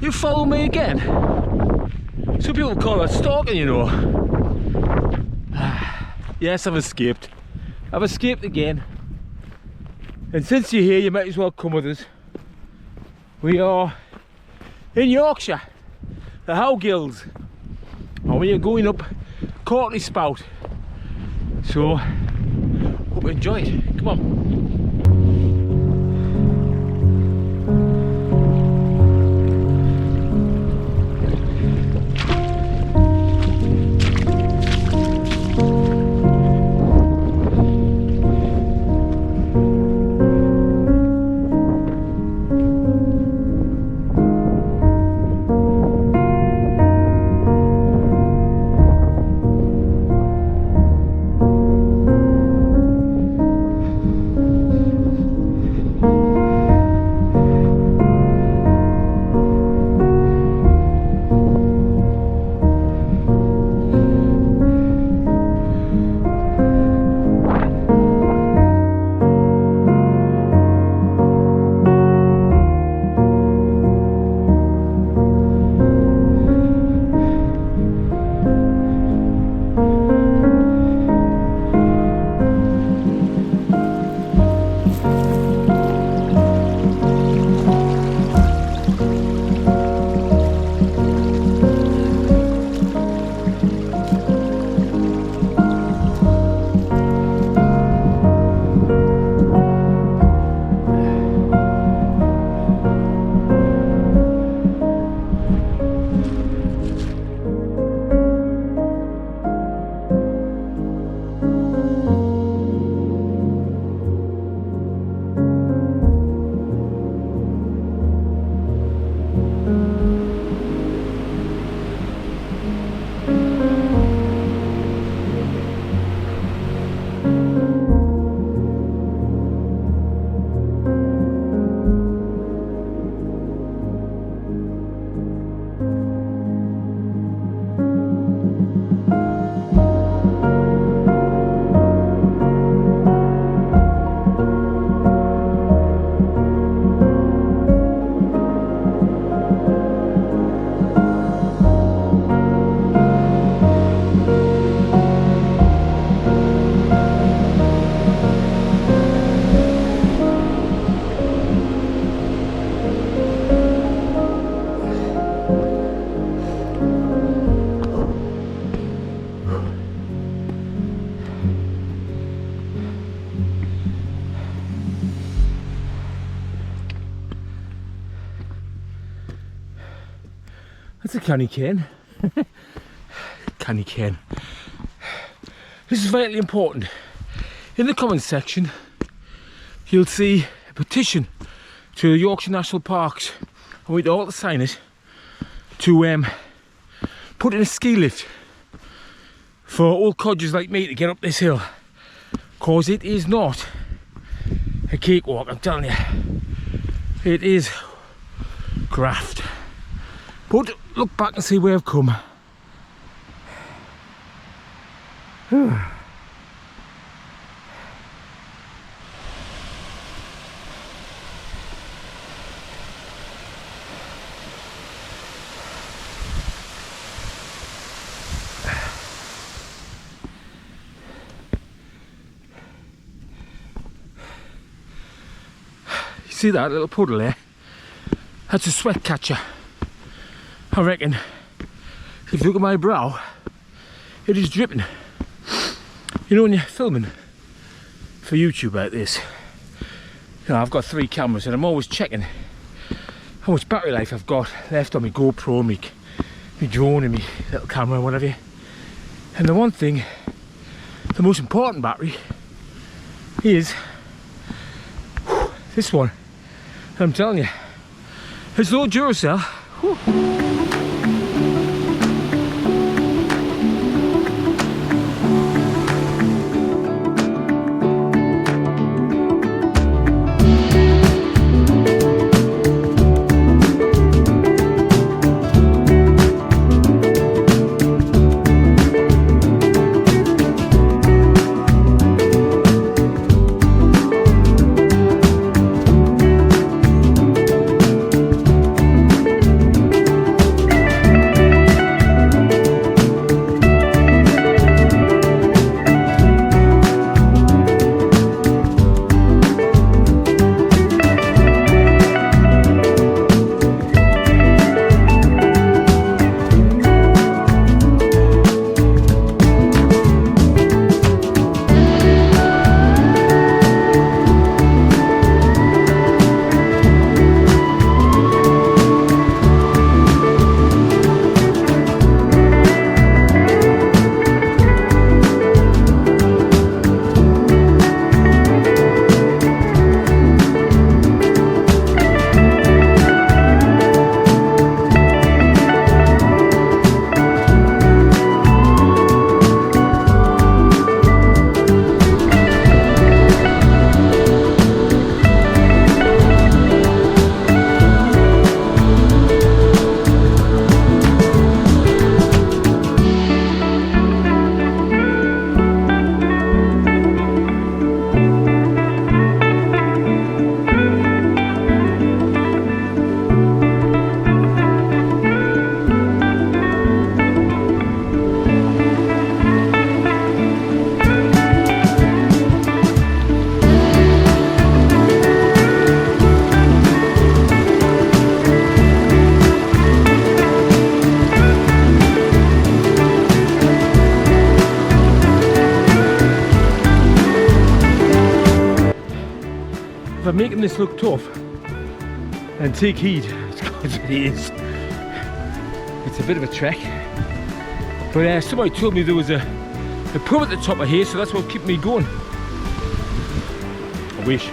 You follow me again? Some people call that stalking, you know. Yes, I've escaped. I've escaped again. And since you're here, you might as well come with us. We are in Yorkshire, the Howgills, and we are going up Cautley Spout. So, hope you enjoy it. Come on. That's a canny cane. Canny cane. This is vitally important. In the comments section, you'll see a petition to the Yorkshire National Parks. I want you all to sign it to put in a ski lift for old codgers like me to get up this hill, cause it is not a cakewalk, I'm telling you. It is graft. But look back and see where I've come. See that little puddle there? That's a sweat catcher. I reckon if you look at my brow, it is dripping. You know when you're filming for YouTube like this, you know, I've got 3 cameras and I'm always checking how much battery life I've got left on my GoPro, my drone and my little camera, whatever. And the one thing, the most important battery, is this one. I'm telling you, it's low Duracell. Whew. I'm making this look tough, and take heed, because it is. It's a bit of a trek. But somebody told me there was a pub at the top of here, so that's what kept me going. I wish.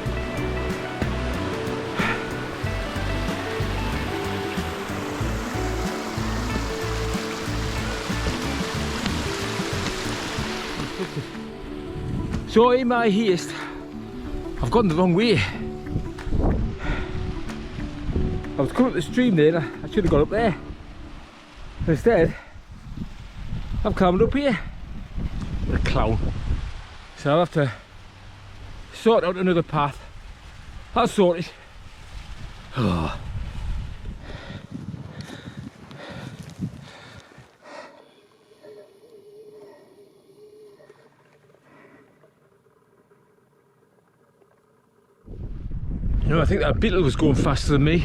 So in my haste, I've gone the wrong way. I was coming up the stream there, I should have gone up there. Instead, I've climbed up here. What a clown. So I'll have to sort out another path. I'll sort it. Oh. You know, I think that beetle was going faster than me.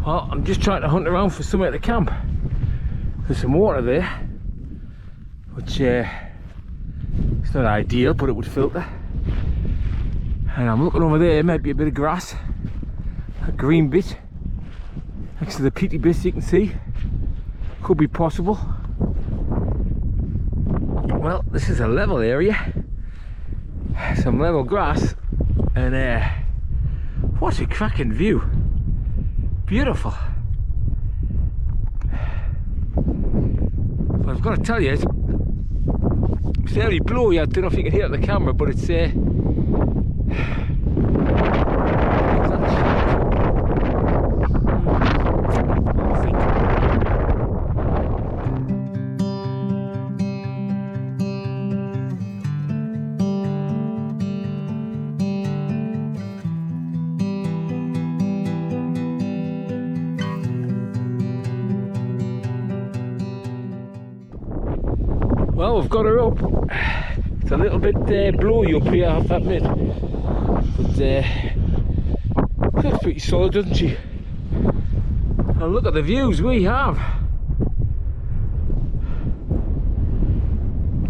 Well, I'm just trying to hunt around for somewhere to camp. There's some water there, which it's not ideal, but it would filter. And I'm looking over there, might be a bit of grass, a green bit next to the peaty bits you can see. Could be possible. Well, this is a level area, some level grass, and what a cracking view. Beautiful. But I've got to tell you, it's very blowy. I don't know if you can hear it on the camera, but it's well, we've got her up. It's a little bit blowy up here, I have to admit. But looks pretty solid, doesn't she? And look at the views we have.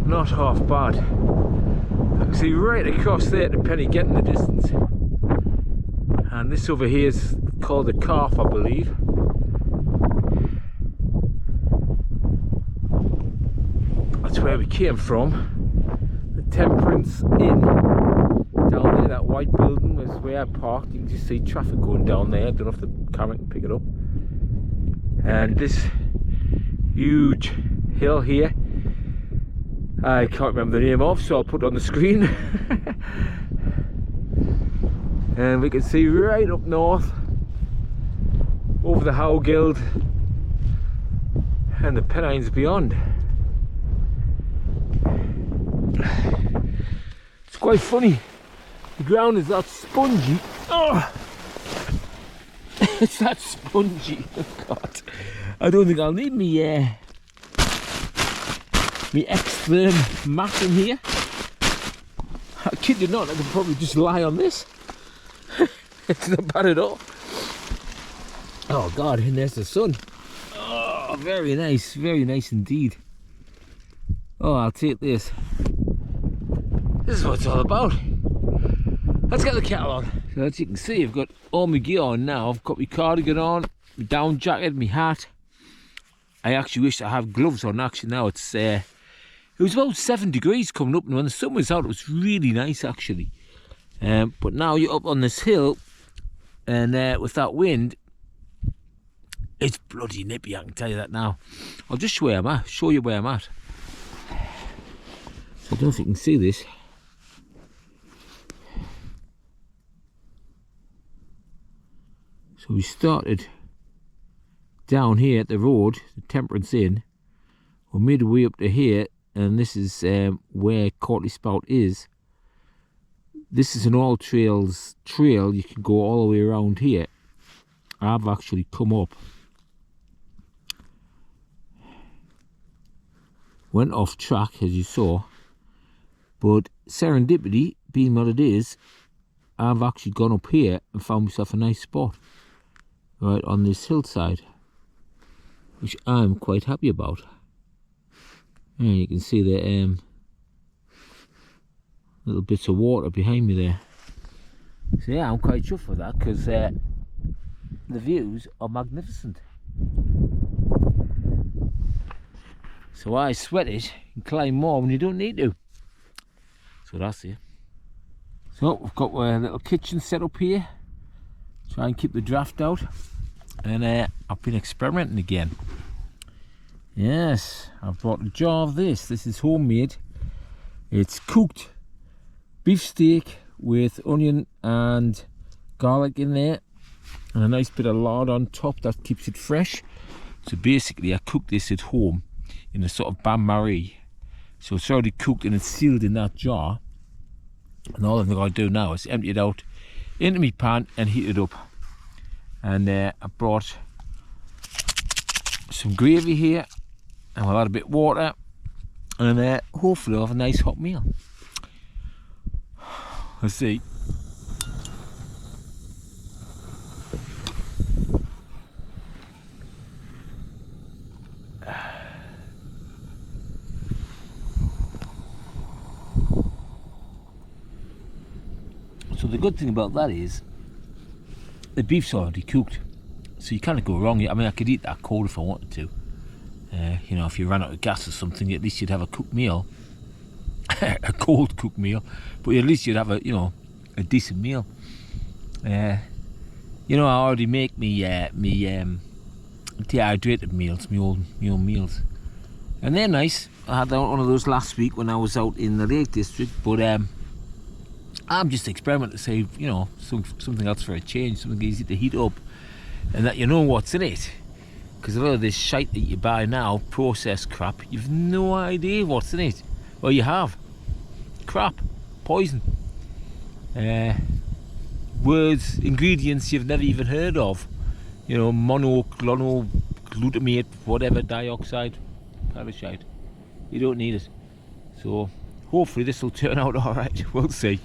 Not half bad. I can see right across there to Penny getting the distance. And this over here is called the Calf, I believe. That's where we came from. The Temperance Inn down there, that white building was where I parked. You can just see traffic going down there. I don't know if the camera can pick it up. And this huge hill here, I can't remember the name of, so I'll put it on the screen. And we can see right up north over the Howgill and the Pennines beyond. It's quite funny, the ground is that spongy. Oh, it's that spongy. Oh God, I don't think I'll need me extra mat in here. I kid you not, I could probably just lie on this. It's not bad at all. Oh God, and there's the sun. Oh, very nice indeed. Oh, I'll take this. This is what it's all about. Let's get the kettle on. So as you can see, I've got all my gear on now. I've got my cardigan on, my down jacket, my hat. I actually wish I had gloves on. Actually now it's it was about 7 degrees coming up, and when the sun was out it was really nice actually. But now you're up on this hill, and with that wind, it's bloody nippy, I can tell you that now. I'll just show you where I'm at. I don't know if you can see this. So we started down here at the road, the Temperance Inn. We made our way up to here, and this is where Cautley Spout is. This is an all trails trail. You can go all the way around here. I've actually come up, went off track as you saw, but serendipity being what it is, I've actually gone up here and found myself a nice spot right on this hillside, which I'm quite happy about. And you can see the little bits of water behind me there. So yeah, I'm quite chuffed with that, because the views are magnificent. So I sweat it and climb more when you don't need to. So that's it. So we've got a little kitchen set up here. Try and keep the draft out. And I've been experimenting again. Yes, I've brought a jar of this. This is homemade. It's cooked beef steak with onion and garlic in there, and a nice bit of lard on top that keeps it fresh. So basically I cooked this at home in a sort of bain-marie. So it's already cooked and it's sealed in that jar. And all I've got to do now is empty it out into my pan and heat it up. And I brought some gravy here, and we'll add a bit of water, and hopefully I'll have a nice hot meal. Let's see. So the good thing about that is the beef's already cooked, so you can't go wrong. I mean, I could eat that cold if I wanted to. You know, if you ran out of gas or something, at least you'd have a cooked meal. A cold cooked meal, but at least you'd have a, you know, a decent meal. You know, I already make me dehydrated meals, my own meals, and they're nice. I had one of those last week when I was out in the Lake District, but I'm just experimenting to say, you know, something else for a change, something easy to heat up, and that you know what's in it. Because a lot of this shite that you buy now, processed crap, you've no idea what's in it. Well, you have. Crap. Poison. Words, ingredients you've never even heard of. You know, glutamate, whatever, dioxide, parashite. You don't need it. So, hopefully this will turn out alright. We'll see.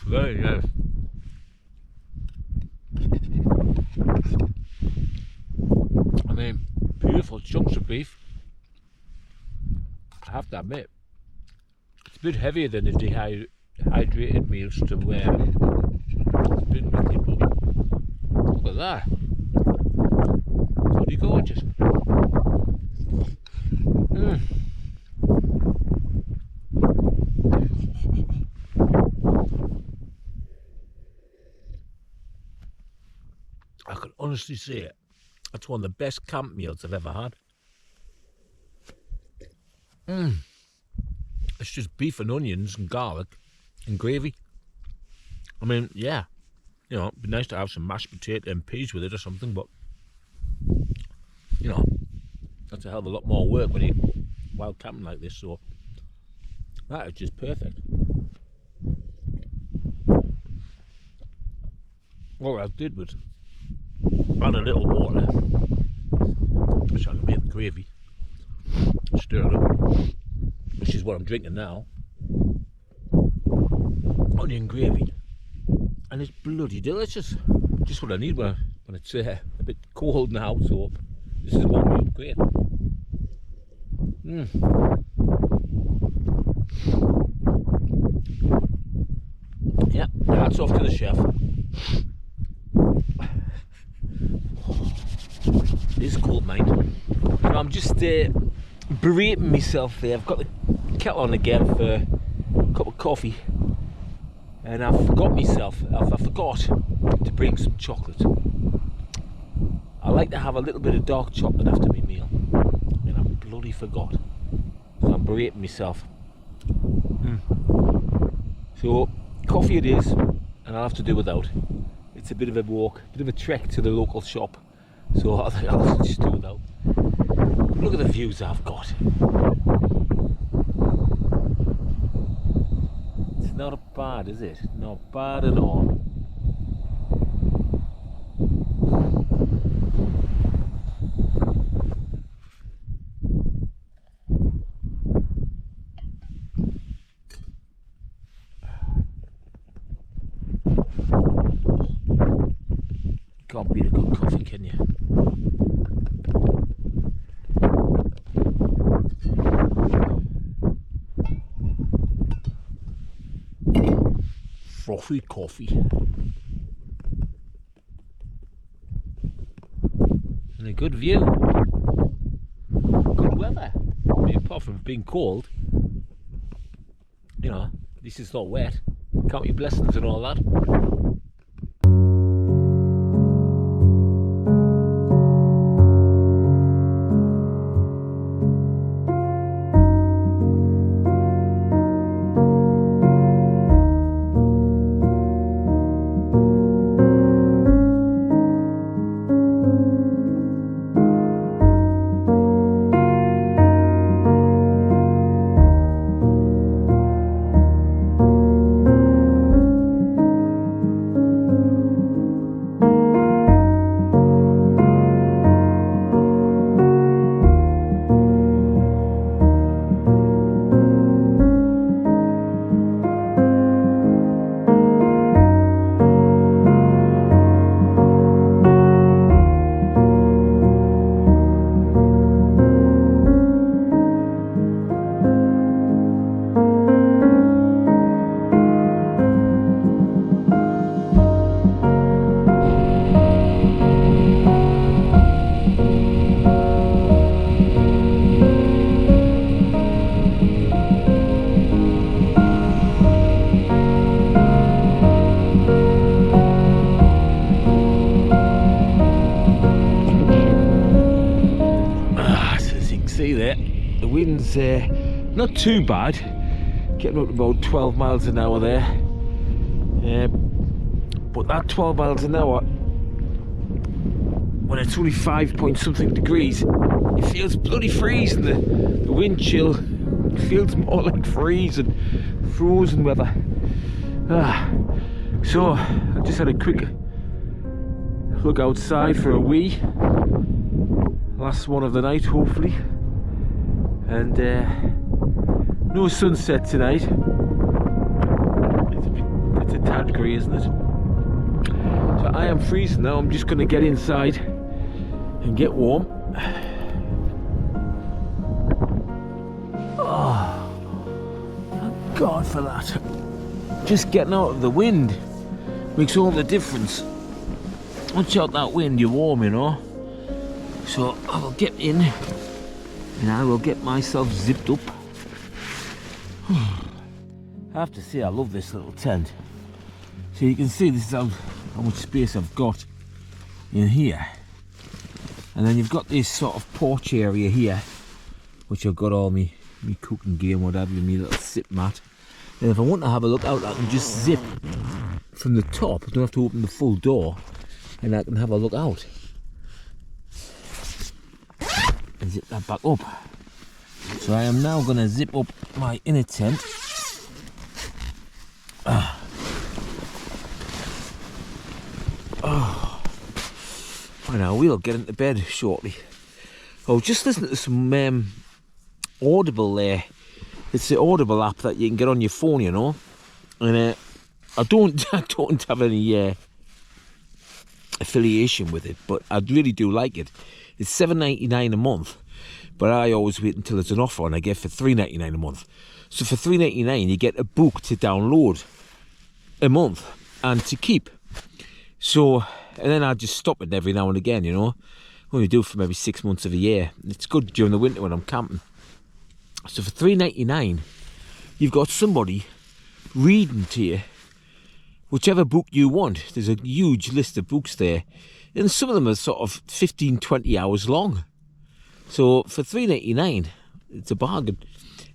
Very nice. I mean, beautiful chunks of beef. I have to admit, it's a bit heavier than the dehydrated meals to wear. It's a bit meaty, but look at that. Bloody gorgeous. I can honestly say it. That's one of the best camp meals I've ever had. It's just beef and onions and garlic and gravy. I mean, yeah, you know, it'd be nice to have some mashed potato and peas with it or something, but you know, that's a hell of a lot more work when you're wild camping like this. So that is just perfect. What I did was add a little water so I can make the gravy, stir it up, which is what I'm drinking now. Onion gravy, and it's bloody delicious. Just what I need when it's a bit cold now, so this is warming me up great. Yeah, hats off to the chef. It is cold, mate. So I'm just berating myself there. I've got the kettle on again for a cup of coffee, and I forgot myself. I forgot to bring some chocolate. I like to have a little bit of dark chocolate after my meal, and I bloody forgot. So I'm berating myself. So coffee it is, and I'll have to do without. It's a bit of a walk, a bit of a trek to the local shop, so I think I'll just do without. Look at the views I've got. not bad, is it? Not bad at all. Can't beat a good coffee, can you? Frothy coffee. And a good view. Good weather. I mean, apart from being cold, you know, at least it's not wet. Count your blessings and all that. Wind's not too bad, getting up to about 12 miles an hour there, but that 12 miles an hour, when it's only 5 point something degrees, it feels bloody freezing. The wind chill feels more like freezing, frozen weather. So I just had a quick look outside for a wee, last one of the night hopefully. And no sunset tonight. It's a tad grey, isn't it? So I am freezing now. I'm just going to get inside and get warm. Oh, thank God for that. Just getting out of the wind makes all the difference. Watch out that wind, you're warm, you know. So I will get in and I will get myself zipped up. I have to say I love this little tent. So you can see this is how much space I've got in here. And then you've got this sort of porch area here, which I've got all me cooking gear and what have you, me little sit mat. And if I want to have a look out, I can just zip from the top. I don't have to open the full door, and I can have a look out. And zip that back up. So I am now going to zip up my inner tent. And I will get into bed shortly. Oh, just listen to some Audible there. It's the Audible app that you can get on your phone, you know. And I don't have any affiliation with it, but I really do like it. It's $7.99 a month, but I always wait until it's an offer and I get it for $3.99 a month. So for $3.99 you get a book to download a month and to keep. So, and then I just stop it every now and again, you know. Only do it for maybe 6 months of a year. It's good during the winter when I'm camping. So for $3.99 you've got somebody reading to you whichever book you want. There's a huge list of books there, and some of them are sort of 15-20 hours long. So for $3.99 it's a bargain.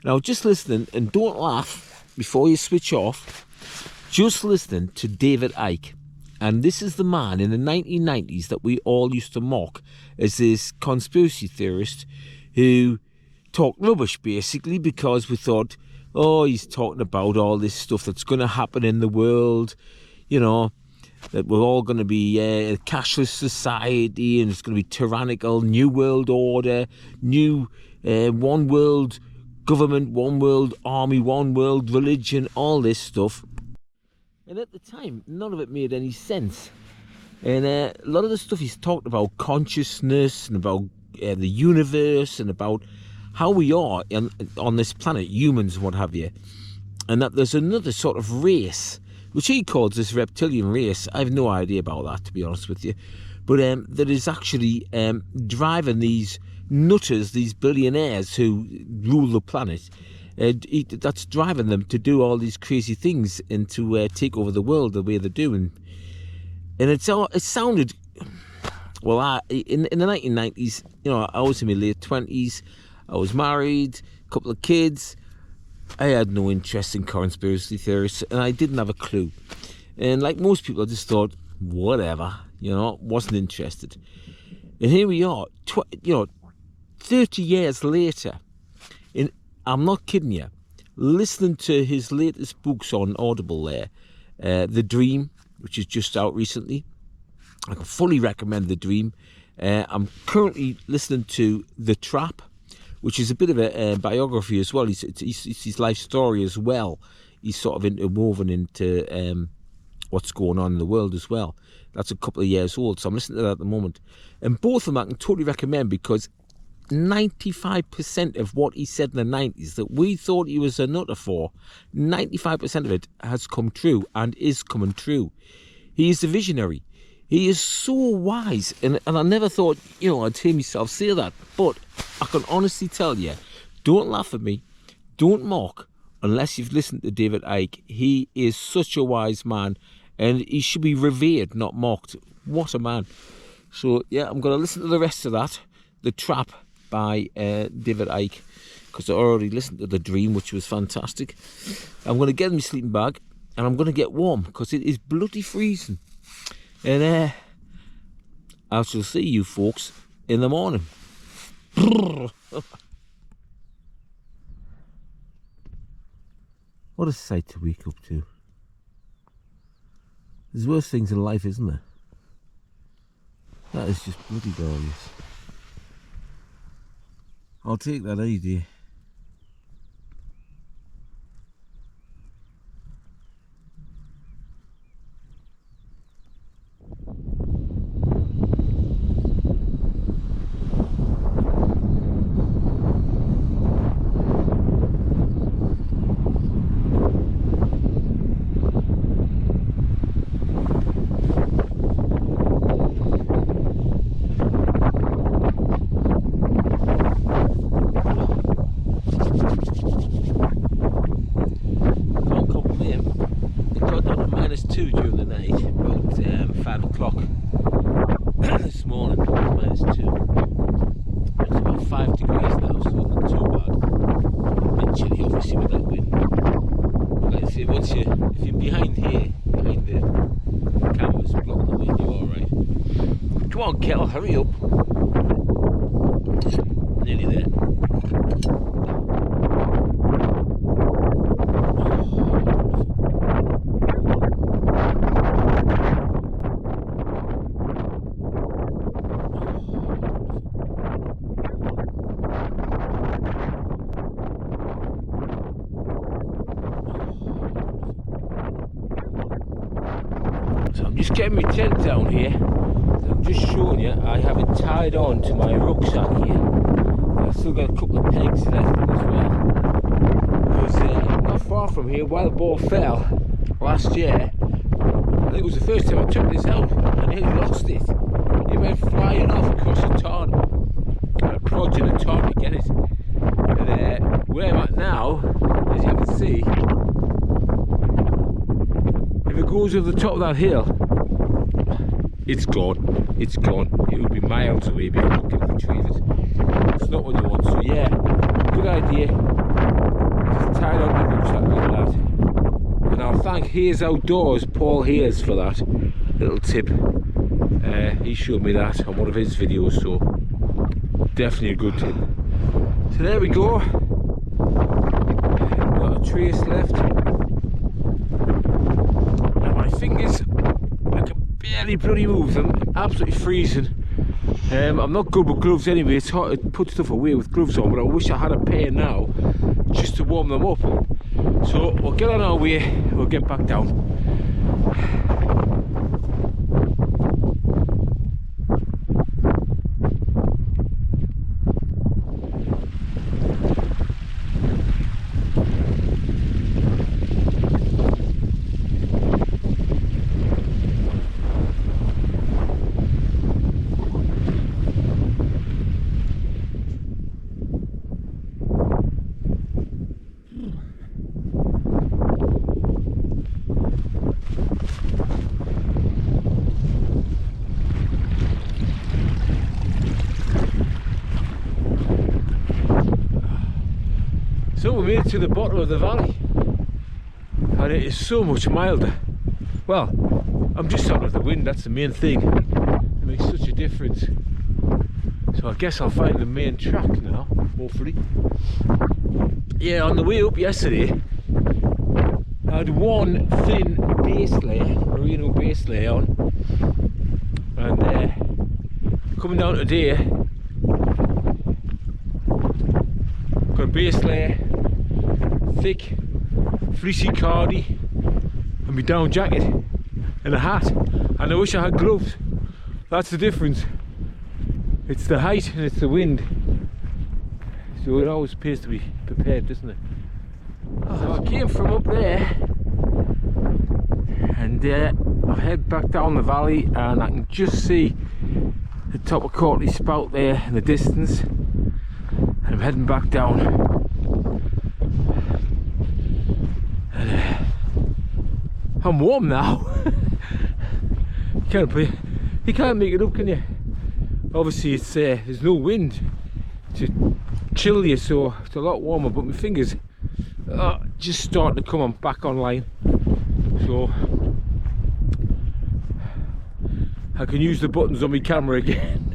Now just listening, and don't laugh before you switch off, just listening to David Icke. And this is the man in the 1990s that we all used to mock as this conspiracy theorist who talked rubbish basically, because we thought oh, he's talking about all this stuff that's going to happen in the world, you know, that we're all going to be a cashless society and it's going to be tyrannical, new world order, new one world government, one world army, one world religion, all this stuff. And at the time, none of it made any sense. And a lot of the stuff he's talked about, consciousness and about the universe and about how we are on this planet, humans and what have you, and that there's another sort of race, which he calls this reptilian race. I have no idea about that, to be honest with you, but that is actually driving these nutters, these billionaires who rule the planet. That's driving them to do all these crazy things and to take over the world the way they're doing. And it sounded, well, in the 1990s, you know, I was in my late 20s, I was married, a couple of kids. I had no interest in conspiracy theories, and I didn't have a clue. And like most people, I just thought, whatever, you know, wasn't interested. And here we are, 30 years later, and I'm not kidding you, listening to his latest books on Audible there, The Dream, which is just out recently. I can fully recommend The Dream. I'm currently listening to The Trap, which is a bit of a biography as well. It's his life story as well. He's sort of interwoven into what's going on in the world as well. That's a couple of years old, so I'm listening to that at the moment. And both of them I can totally recommend, because 95% of what he said in the 90s that we thought he was a nutter for, 95% of it has come true and is coming true. He is a visionary. He is so wise, and I never thought, you know, I'd hear myself say that, but I can honestly tell you, don't laugh at me, don't mock, unless you've listened to David Icke. He is such a wise man, and he should be revered, not mocked. What a man. So, yeah, I'm going to listen to the rest of that, The Trap by David Icke, because I already listened to The Dream, which was fantastic. I'm going to get in my sleeping bag, and I'm going to get warm, because it is bloody freezing. And I shall see you folks in the morning. What a sight to wake up to. There's worse things in life, isn't there? That is just bloody glorious. I'll take that any day. -2 during the night, about 5 o'clock this morning. -2. It's about 5 degrees now, so not too bad. A bit chilly, obviously, with that wind. But like I say, if you're behind here, behind the cameras blocking the wind, you're alright. Come on, Kettle, hurry up. Nearly there. So I'm just getting my tent down here. So I'm just showing you, I have it tied on to my rucksack here. I've still got a couple of pegs left in as well. Because not far from here, wild boar fell last year. I think it was the first time I took this out. I nearly lost it. It went flying off across the tarn. I prodded a tarn to get it. And where I'm at now, as you can see, if it goes over the top of that hill, it's gone. It's gone. It would be miles away before I can retrieve it. It's not what you want. So yeah, good idea. Just tie on the rucksack like that. And I'll thank Hayes Outdoors, Paul Hayes, for that little tip. He showed me that on one of his videos, so definitely a good tip. So there we go. Got a trace left. And my fingers, I can barely bloody move them, absolutely freezing. I'm not good with gloves anyway, it's hard to put stuff away with gloves on, but I wish I had a pair now just to warm them up. So we'll get on our way, we'll get back down. So we made it to the bottom of the valley and it is so much milder. Well, I'm just out of the wind, that's the main thing. It makes such a difference. So I guess I'll find the main track now, hopefully. Yeah, on the way up yesterday, I had one thin base layer, merino base layer on. And coming down today, got a base layer, thick fleecy cardi and my down jacket and a hat, and I wish I had gloves. That's the difference. It's the height and it's the wind, so it always pays to be prepared, doesn't it? So I came from up there and I head back down the valley and I can just see the top of Cautley Spout there in the distance, and I'm heading back down. I'm warm now. You can't make it up, can you? Obviously it's there's no wind to chill you, so it's a lot warmer, but my fingers are just starting to come back online, so I can use the buttons on my camera again.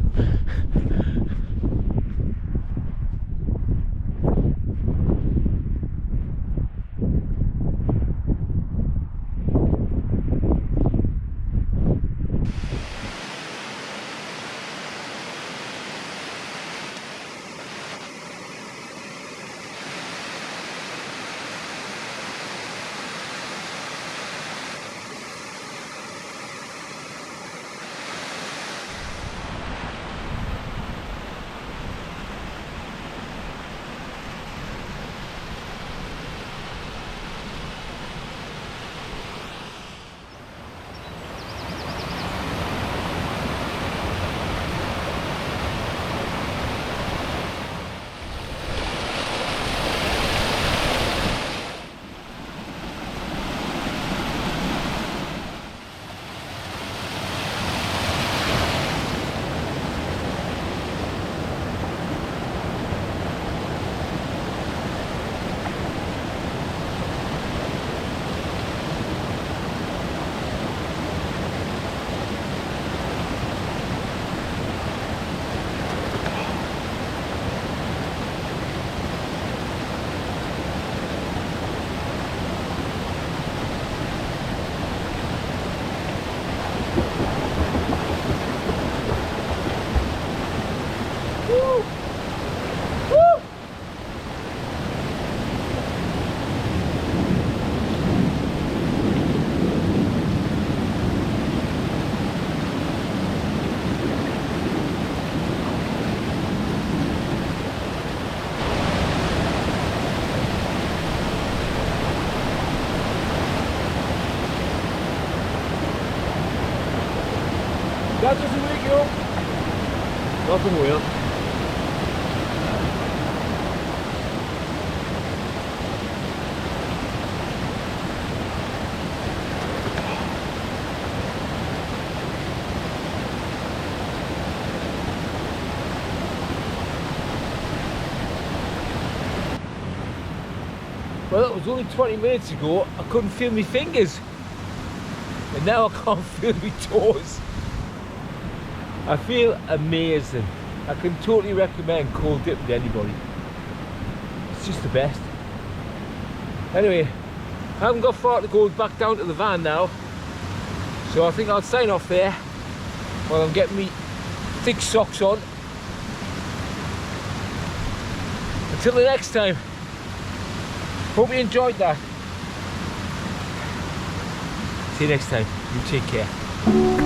That doesn't wake you up. Nothing will. Well, it was only 20 minutes ago, I couldn't feel my fingers. And now I can't feel my toes. I feel amazing. I can totally recommend cold dipping to anybody. It's just the best. Anyway, I haven't got far to go back down to the van now, so I think I'll sign off there while I'm getting me thick socks on. Until the next time, hope you enjoyed that. See you next time. You take care.